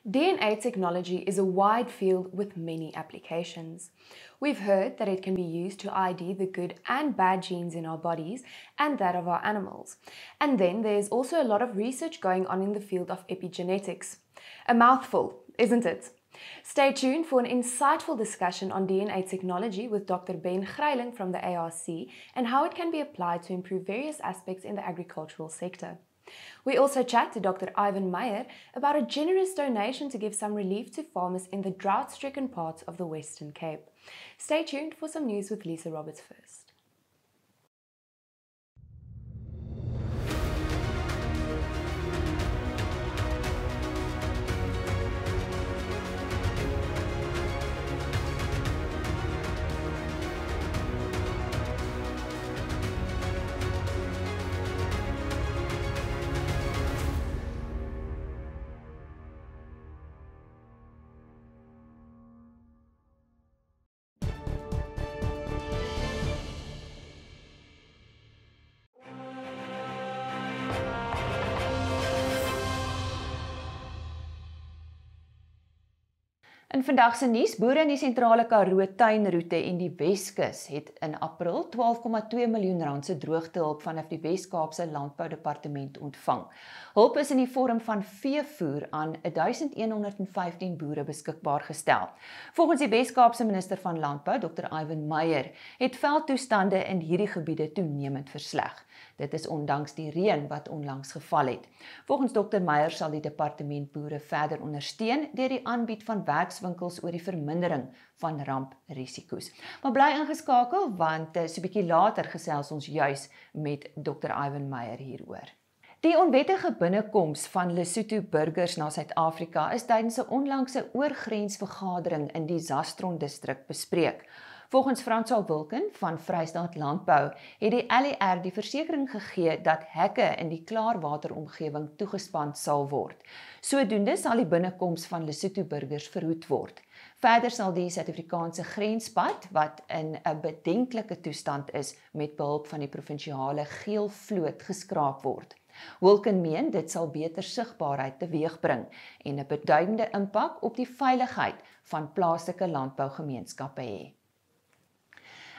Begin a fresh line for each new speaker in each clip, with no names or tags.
DNA technology is a wide field with many applications. We've heard that it can be used to ID the good and bad genes in our bodies and that of our animals. And then there's also a lot of research going on in the field of epigenetics. A mouthful, isn't it? Stay tuned for an insightful discussion on DNA technology with Dr. Ben Greyling from the ARC and how it can be applied to improve various aspects in the agricultural sector. We also chat to Dr. Ivan Meyer about a generous donation to give some relief to farmers in the drought-stricken parts of the Western Cape. Stay tuned for some news with Lisa Roberts first.
In vandag se nuus, boere in die sentrale Karoo tuinroete en die Weskus het in April 12,2 miljoen rand se droogtehulp vanaf die Wes-Kaap se Landbou departement ontvang. Hulp is in die vorm van veevoer aan 1115 boere beskikbaar gestel. Volgens die Wes-Kaapse minister van Landbou, Dr. Ivan Meyer, het veldtoestande in hierdie gebiede toenemend versleg. Dit is ondanks die reën wat onlangs geval het. Volgens Dr. Meyer sal die departement boere verder ondersteun deur die aanbied van werkswinkels oor die vermindering van ramprisiko's. Maar bly ingeskakel want so 'n bietjie later gesels ons juis met Dr. Ivan Meyer hieroor. Die onwettige binnekoms van Lesotho burgers na Suid-Afrika is tydens 'n onlangse oorgrensvergadering in die Zastron distrik bespreek. Volgens Fransal Wilken van Vrystaat Landbou het die LER die versekering gegee dat hekke in die klaarwateromgewing toegespan sal word. Sodoende sal die binnekoms van Lesotho burgers verhoed word. Verder sal die Suid-Afrikaanse grenspad, wat in 'n bedenklike toestand is, met behulp van die provinsiale geel vloot geskraap word. Wilken meen dit sal beter sigbaarheid teweegbring en 'n beduidende impak op die veiligheid van plaaslike landbougemeenskappe hê.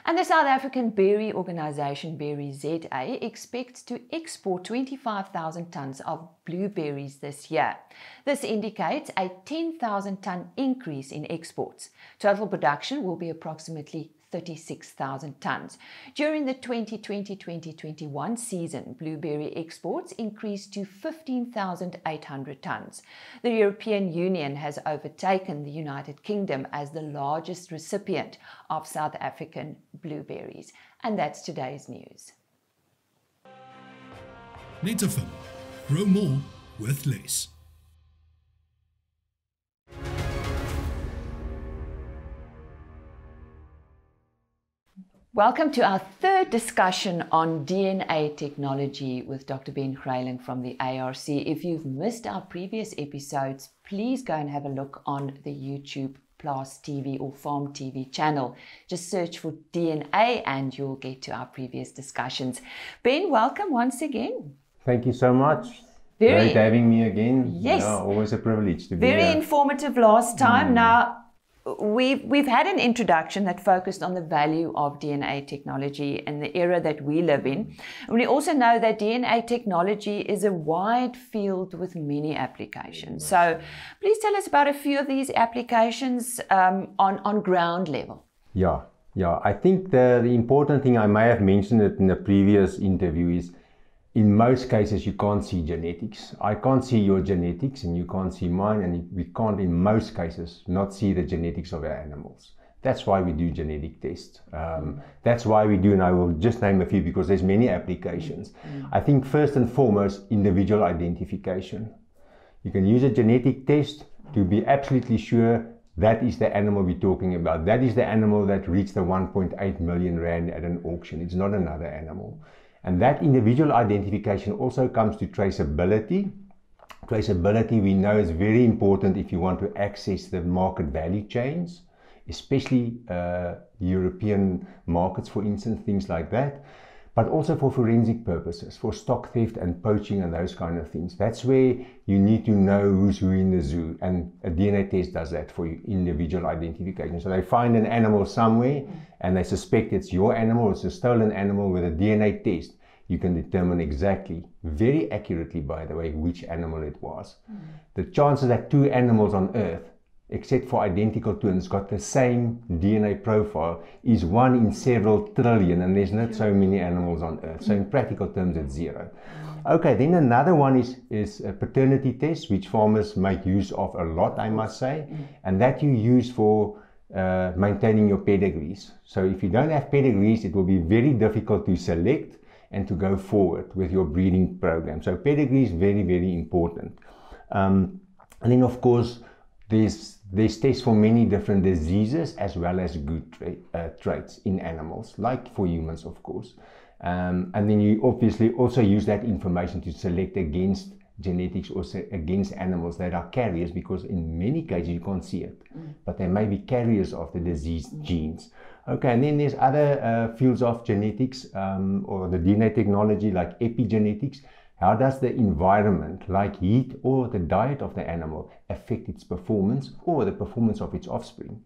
And the South African Berry Organisation, Berry ZA, expects to export 25,000 tons of blueberries this year. This indicates a 10,000 ton increase in exports. Total production will be approximately 36,000 tons. During the 2020-2021 season, blueberry exports increased to 15,800 tons. The European Union has overtaken the United Kingdom as the largest recipient of South African blueberries. And that's today's news.
Netafim. Grow more with less.
Welcome to our third discussion on DNA technology with Dr. Ben Greyling from the ARC. If you've missed our previous episodes, please go and have a look on the YouTube Plaas TV or Farm TV channel. Just search for DNA and you'll get to our previous discussions. Ben, welcome once again.
Thank you so much. Great having me again.
Yes.
Yeah, always a privilege to be here.
Very informative last time. Now, We've had an introduction that focused on the value of DNA technology in the era that we live in. And we also know that DNA technology is a wide field with many applications. So please tell us about a few of these applications on ground level.
Yeah. I think the important thing, I may have mentioned it in the previous interview, is in most cases you can't see genetics. I can't see your genetics and you can't see mine, and we can't in most cases not see the genetics of our animals. That's why we do genetic tests. That's why we do, and I will just name a few because there's many applications. I think first and foremost, individual identification. You can use a genetic test to be absolutely sure that is the animal we're talking about. That is the animal that reached the 1.8 million rand at an auction. It's not another animal. And that individual identification also comes to traceability. Traceability, we know, is very important if you want to access the market value chains, especially European markets, for instance, things like that. but also for forensic purposes, for stock theft and poaching and those kind of things. That's where you need to know who's who in the zoo, and a DNA test does that for you, individual identification. So they find an animal somewhere and they suspect it's your animal, it's a stolen animal. With a DNA test, you can determine exactly, very accurately by the way, which animal it was. The chances that two animals on earth, except for identical twins, got the same DNA profile is 1 in several trillion, and there's not so many animals on earth. So in practical terms, it's 0. Okay, then another one is a paternity test, which farmers make use of a lot, I must say, and that you use for maintaining your pedigrees. So if you don't have pedigrees, it will be very difficult to select and to go forward with your breeding program. So pedigree is very, very important. And then of course, there's tests for many different diseases as well as good traits in animals, like for humans, of course. And then you obviously also use that information to select against genetics or against animals that are carriers, because in many cases you can't see it, but they may be carriers of the diseased genes. Okay, and then there's other fields of genetics or the DNA technology like epigenetics. How does the environment, like heat or the diet of the animal, affect its performance or the performance of its offspring?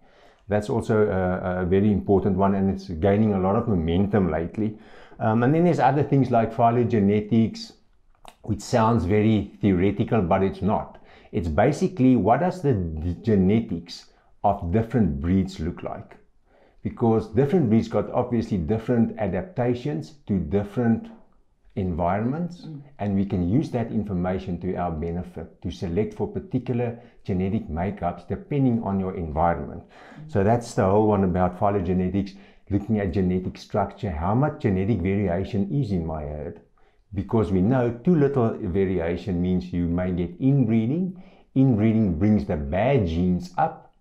That's also a very important one, and it's gaining a lot of momentum lately. And then there's other things like phylogenetics, which sounds very theoretical, but it's not. It's basically, what does the genetics of different breeds look like? Because different breeds got obviously different adaptations to different environments, and we can use that information to our benefit to select for particular genetic makeups depending on your environment. So that's the whole one about phylogenetics, looking at genetic structure, how much genetic variation is in my herd, because we know too little variation means you may get inbreeding. Inbreeding brings the bad genes up,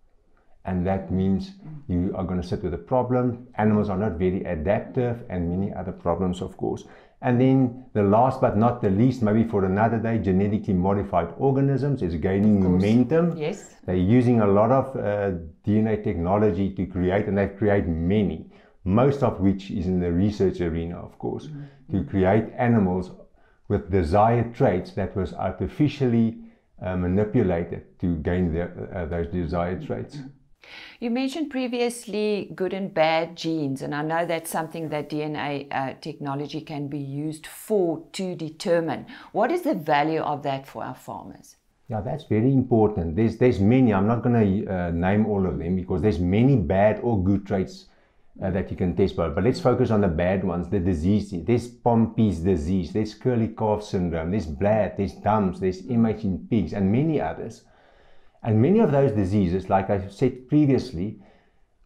and that means you are going to sit with a problem. Animals are not very adaptive, and many other problems, of course. And then the last but not the least, maybe for another day, genetically modified organisms is gaining momentum.
Yes.
They're using a lot of DNA technology to create, and they create many, most of which is in the research arena, of course, to create animals with desired traits that was artificially manipulated to gain those desired traits.
You mentioned previously good and bad genes, and I know that's something that DNA technology can be used for to determine. What is the value of that for our farmers?
Yeah, that's very important. There's many. I'm not going to name all of them because there's many bad or good traits that you can test by. But let's focus on the bad ones, the disease. There's Pompey's disease, there's curly calf syndrome, there's BLAD, there's DUMS, there's MH in pigs, and many others. And many of those diseases, like I said previously,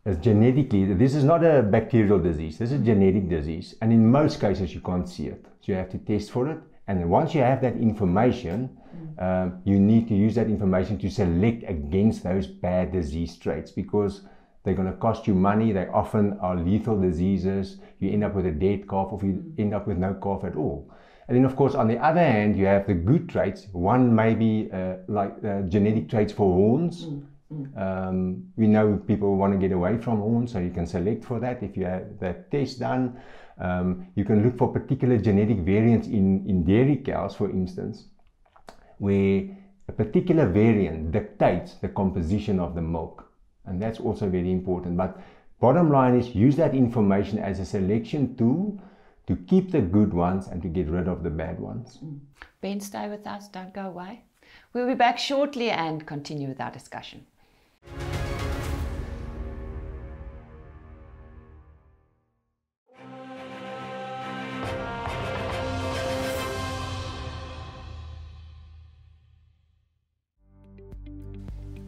is genetically, this is not a bacterial disease, this is a genetic disease. And in most cases, you can't see it. So you have to test for it. And once you have that information, you need to use that information to select against those bad disease traits, because they're going to cost you money. They often are lethal diseases. You end up with a dead calf, or you end up with no calf at all. And then, of course, on the other hand, you have the good traits. One may be like genetic traits for horns. We know people want to get away from horns, so you can select for that if you have that test done. You can look for particular genetic variants in dairy cows, for instance, where a particular variant dictates the composition of the milk. And that's also very important. But bottom line is, use that information as a selection tool to keep the good ones and to get rid of the bad ones.
Ben, stay with us, don't go away. We'll be back shortly and continue with our discussion.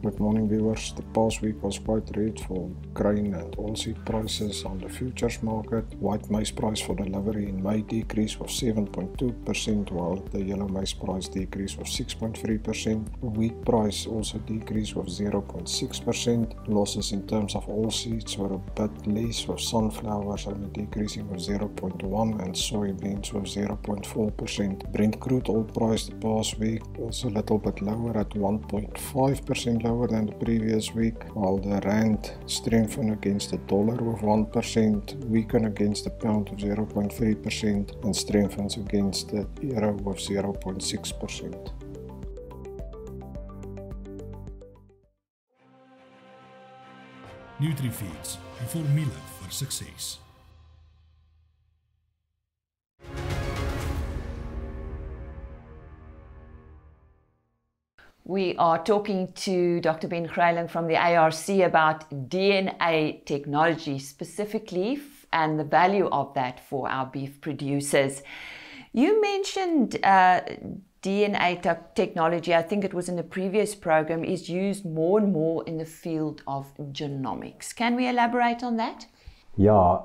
Good morning, viewers. The past week was quite red for grain and oilseed prices on the futures market. White maize price for delivery in May decreased of 7.2%, while the yellow maize price decreased of 6.3%. Wheat price also decreased of 0.6%. Losses in terms of oilseeds were a bit less, with sunflowers only decreasing of 0.1% and soybeans of 0.4%. Brent crude oil price the past week was a little bit lower at 1.5% lower than the previous week, while the rand strengthened against the dollar of 1%, weakened against the pound of 0.3%, and strengthens against the euro of 0.6%.
NutriFeeds, die formule vir sukses.
We are talking to Dr. Ben Greyling from the ARC about DNA technology specifically and the value of that for our beef producers. You mentioned DNA technology, I think it was in the previous program, is used more and more in the field of genomics. Can we elaborate on that?
Yeah,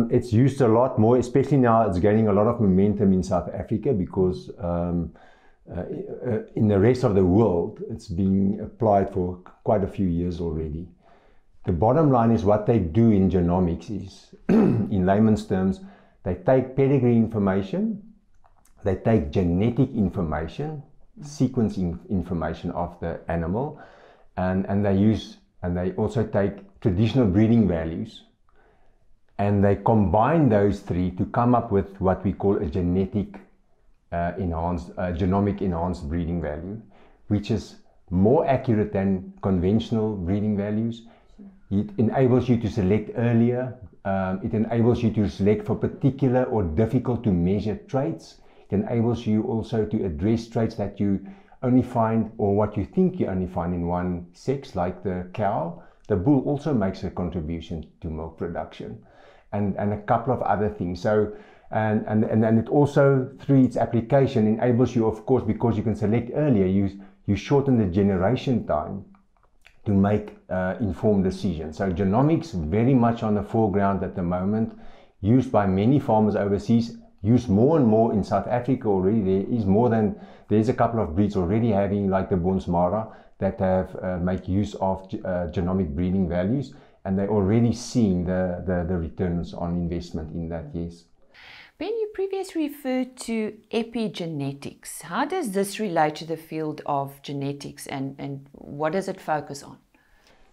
it's used a lot more, especially now it's gaining a lot of momentum in South Africa because in the rest of the world, it's being applied for quite a few years already. The bottom line is what they do in genomics is, in layman's terms, they take pedigree information, they take genetic information, sequencing information of the animal, and they also take traditional breeding values, and they combine those three to come up with what we call a genomic enhanced breeding value, which is more accurate than conventional breeding values. It enables you to select earlier. It enables you to select for particular or difficult to measure traits. It enables you also to address traits that you only find, or what you think you only find in one sex, like the cow. The bull also makes a contribution to milk production, and a couple of other things. So, and it also, through its application, enables you, of course, because you can select earlier, you shorten the generation time to make informed decisions. So genomics very much on the foreground at the moment, used by many farmers overseas, used more and more in South Africa already. There's a couple of breeds already having, like the Bonsmara, that have make use of genomic breeding values, and they're already seeing the returns on investment in that, yes.
Ben, you previously referred to epigenetics. How does this relate to the field of genetics, and what does it focus on?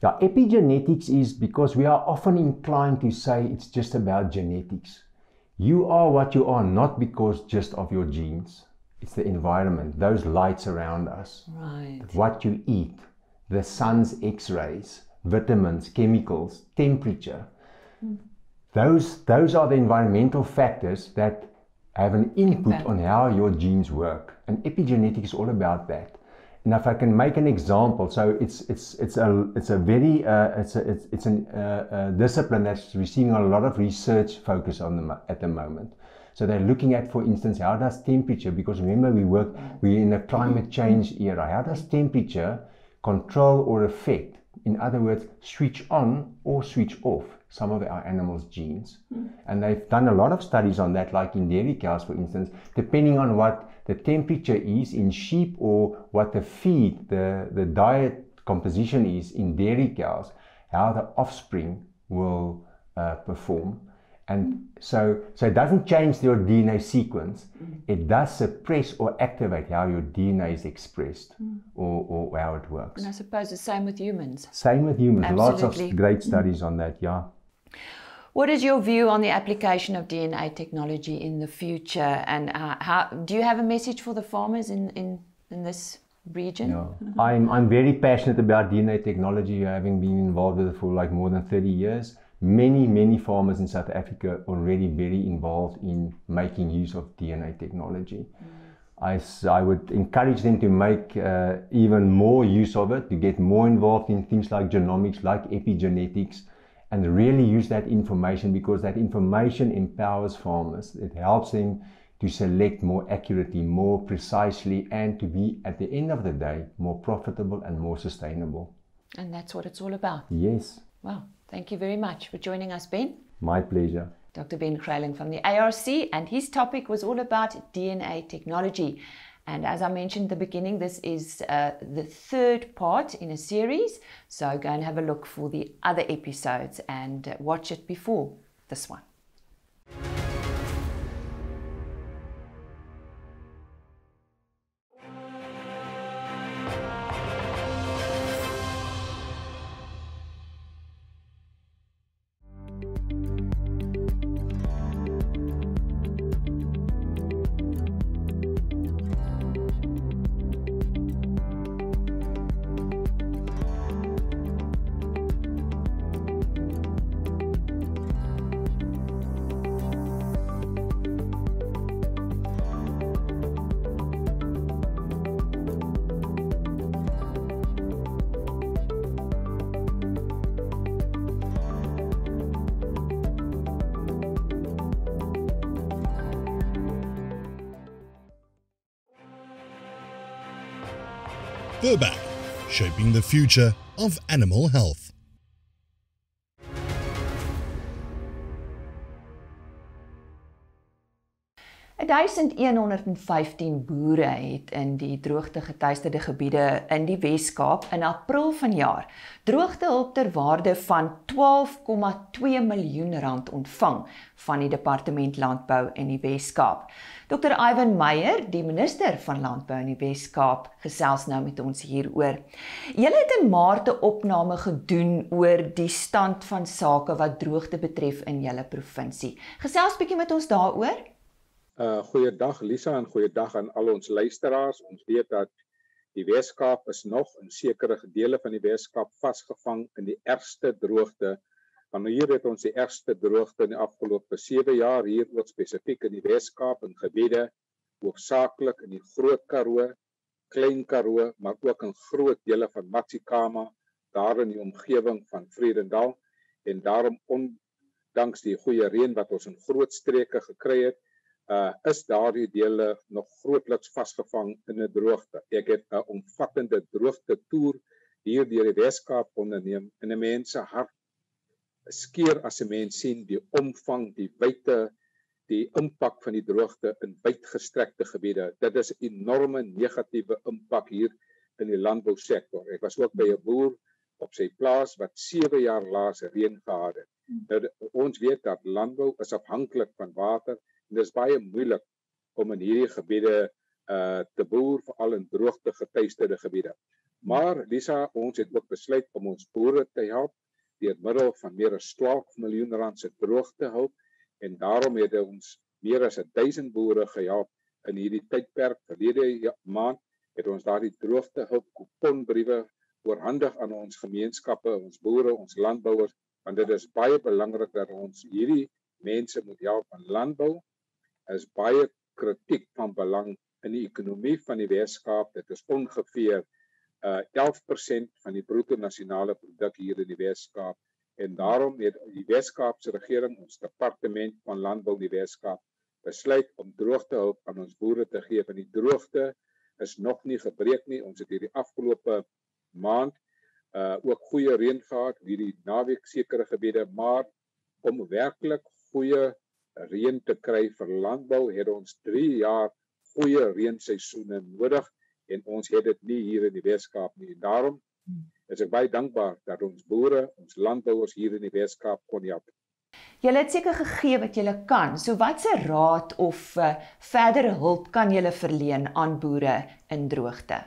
Yeah, epigenetics is because we are often inclined to say it's just about genetics. You are what you are not because just of your genes. It's the environment, those lights around us,
right?
What you eat, the sun's X-rays, vitamins, chemicals, temperature. Those are the environmental factors that have an input on how your genes work. And epigenetics is all about that. And if I can make an example, so it's a discipline that's receiving a lot of research focus on them at the moment. So they're looking at, for instance, how does temperature, because remember we're in a climate change era, how does temperature control or affect, in other words, switch on or switch off some of our animals' genes. And they've done a lot of studies on that, like in dairy cows, for instance, depending on what the temperature is in sheep or what the feed, the diet composition is in dairy cows, how the offspring will perform. And so it doesn't change your DNA sequence. It does suppress or activate how your DNA is expressed or how it works.
And I suppose the same with humans.
Same with humans.
Absolutely.
Lots of great studies on that, yeah.
What is your view on the application of DNA technology in the future, and how do you have a message for the farmers in this region?
Yeah. I'm very passionate about DNA technology, having been involved with it for like more than 30 years. Many farmers in South Africa already very involved in making use of DNA technology. I would encourage them to make even more use of it, to get more involved in things like genomics, like epigenetics, and really use that information, because that information empowers farmers. It helps them to select more accurately, more precisely, and to be, at the end of the day, more profitable and more sustainable.
And that's what it's all about.
Yes.
Wow. Thank you very much for joining us, Ben.
My pleasure.
Dr. Ben Greyling from the ARC, and his topic was all about DNA technology. And as I mentioned at the beginning, this is the third part in a series. So go and have a look for the other episodes and watch it before this one.
Go back, shaping the future of animal health.
1115 boere het in die droogte-geteisterde gebiede in die Wes-Kaap in April vanjaar droogtehulp ter waarde van R12,2 miljoen ontvang van die Departement Landbou in die Wes-Kaap. Dr. Ivan Meyer, die minister van Landbou in die Wes-Kaap, gesels nou met ons hieroor. Julle het in Maart 'n opname gedoen oor die stand van sake wat droogte betref in julle provinsie. Gesels bietjie met ons daaroor.
Goeiedag Lisa en goeiedag aan al ons luisteraars. Ons weet dat die Wes-Kaap is nog in sekere dele van die Wes-Kaap vasgevang in die ergste droogte. Want hier het ons die ergste droogte in die afgelope 7 jaar, hier ook spesifiek in die Wes-Kaap in gebiede, hoofsaaklik in die Groot Karoo, Klein Karoo, maar ook in groot dele van Matsikama, daar in die omgewing van Vredendal. En daarom, ondanks die goeie reën wat ons in groot streke gekry het, is daardie dele nog grootliks vasgevang in 'n droogte. Ek het 'n omvattende droogtetoer hier deur die Wes-Kaap onderneem en 'n mens se hart skeer as 'n mens sien die omvang, die wyte, die impak van die droogte in uitgestrekte gebiede. Dit is 'n enorme negatiewe impak hier in die landbousektor. Ek was ook by 'n boer op sy plaas wat 7 jaar laas reën gehad het. Nou, ons weet dat landbou is afhanklik van water. En dit is baie moeilik om in hierdie gebiede te boer, veral in droogte geteisterde gebiede. Maar Lisa, ons het ook besluit om ons boere te help deur middel van meer as R12 miljoen se droogtehulp en daarom het ons meer as 1000 boere gehelp in hierdie tydperk. Verlede maand het ons daardie droogtehulp kuponbriewe oorhandig aan ons gemeenskappe, ons boere, ons landbouers, want dit is baie belangrik dat ons hierdie mense moet help aan landbou. Is baie kritiek van belang in die ekonomie van die Wes-Kaap. Dit is ongeveer 11% van die bruto nasionale produk hier in die Wes-Kaap. En daarom het die Wes-Kaapse regering, ons departement van landbou in die Wes-Kaap, besluit om droogtehulp aan ons boere te gee. Want die droogte is nog nie gebreek nie. Ons het hierdie afgelope maand ook goeie reën gehad, hierdie naweek sekere gebiede, maar om werklik goeie reën te kry vir landbou het ons 3 jaar goeie reënseisoene nodig en ons het dit nie hier in die Wes-Kaap nie. En daarom is ek baie dankbaar dat ons boere, ons landbouers hier in die Wes-Kaap kon help.
Julle het seker gegee wat julle kan. So watse raad of verdere hulp kan julle verleen aan boere in droogte?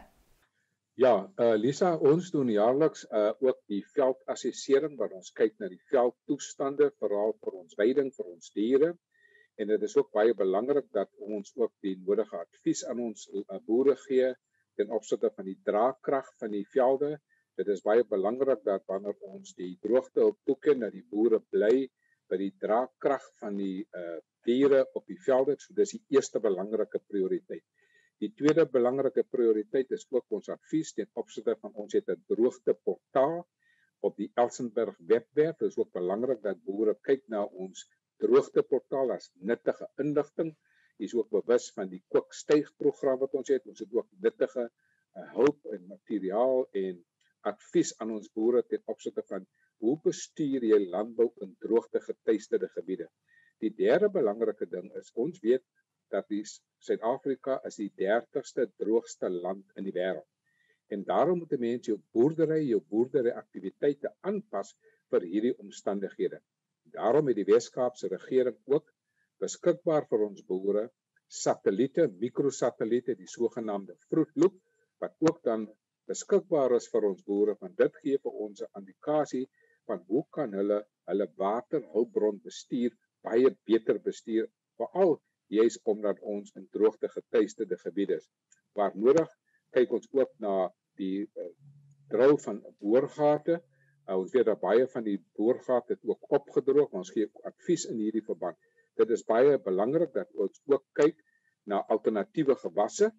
Ja, Lisa, ons doen jaarliks ook die veldassessering waar ons kyk na die veldtoestande, veral vir ons weiding, vir ons diere. En dit is ook baie belangrik dat ons ook die nodige advies aan ons boere gee ten opsigte van die draagkrag van die velde. Dit is baie belangrik dat wanneer ons die droogtehulp toeken, dat die boere bly by die draagkrag van die diere op die velde. So dis die eerste belangrike prioriteit. Die tweede belangrike prioriteit is ook ons advies ten opsigte van ons het 'n droogteportaal op die Elsenburg webwerf. Dit is ook belangrik dat boere kyk na ons droogteportaal as nuttige inligting. Is ook bewus van die kookstyg-program wat ons het. Ons het ook nuttige hulp en materiaal en advies aan ons boere ten opsigte van hoe bestuur jy landbou in droogte-geteisterde gebiede. Die derde belangrike ding is ons weet dat Suid-Afrika is die 30ste droogste land in die wêreld. En daarom moet 'n mens jou boerdery aktiwiteite aanpas vir hierdie omstandighede. Daarom het die Wes-Kaapse regering ook beskikbaar vir ons boere satelliete, mikrosatelliete, die sogenaamde vroedloop, wat ook dan beskikbaar is vir ons boere, want dit gee vir ons 'n indikasie van hoe kan hulle waterhulpbron bestuur baie beter bestuur, veral juis omdat ons in droogte geteisterde gebiede is. Waar nodig, kyk ons ook na die drou van boorgate. Ons weet dat baie van die boorgate het ook opgedroog, ons gee advies in hierdie verband. Dit is baie belangrik dat ons ook kyk na alternatiewe gewasse,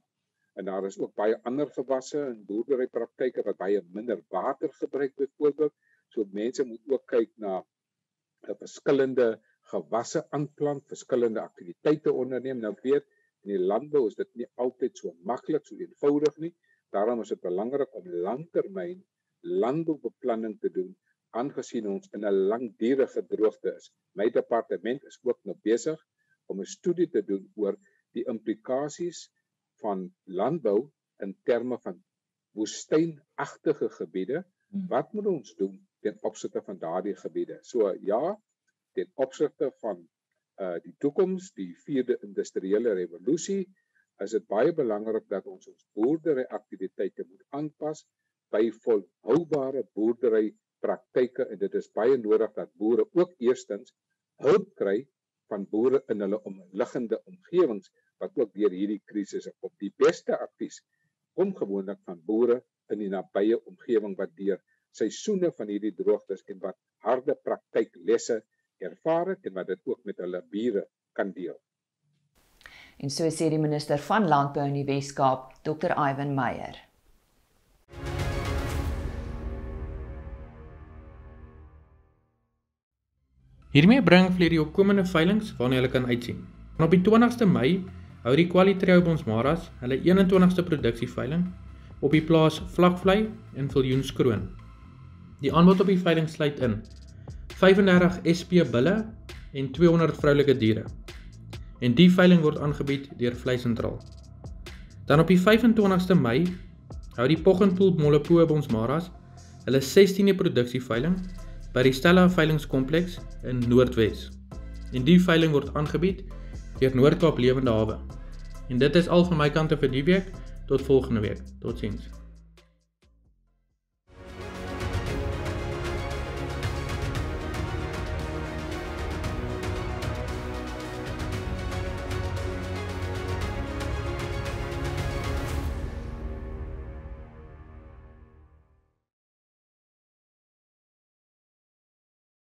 en daar is ook baie ander gewasse in boerderypraktyke wat baie minder water gebruik byvoorbeeld. So mense moet ook kyk na verskillende gewasse aanplant, verskillende aktiwiteite onderneem. Nou ek weet, in die landbou is dit nie altyd so maklik, so eenvoudig nie, Daarom is dit belangrik om langtermyn landboubeplanning te doen, aangesien ons in 'n langdurige droogte is. My departement is ook nog besig om 'n studie te doen oor die implikasies van landbou in terme van woestynagtige gebiede. Wat moet ons doen ten opsigte van daardie gebiede? So ja, ten opsigte van die toekoms, die 4de industriële revolusie, is dit baie belangrik dat ons boerderyaktiwiteite moet aanpas by volhoubare boerderypraktyke, en dit is baie nodig dat boere ook eerstens hulp kry van boere in hulle omliggende omgewings wat ook deur hierdie krisisse kom. Die beste advies kom gewoonlik van boere in die nabye omgewing wat deur seisoene van hierdie droogtes en wat harde praktyklesse ervaar het en wat dit ook met hulle bure kan deel.
En so sê die minister van Landbou in die Wes-Kaap, Dr. Ivan Meyer.
Hiermee bring vleer die opkomende veilings waarna hulle kan uitsien. En op die 20ste Mei hou die Qualitrio Bonsmaras hulle 21ste produksieveiling op die plaas Vlakvlei in Viljoenskroon. Die aanbod op die veiling sluit in 35 SP bulle en 200 vroulike diere. En die veiling word aangebied deur Vleisentraal. Dan op die 25ste Mei hou die Poggenpoel Molopoe Bonsmaras hulle 16de produksieveiling by die Stella veilingskompleks in Noordwes. En die veiling word aangebied deur Noord-Kaap Lewende Hawe. En dit is al van my kant vir die week. Tot volgende week. Totsiens.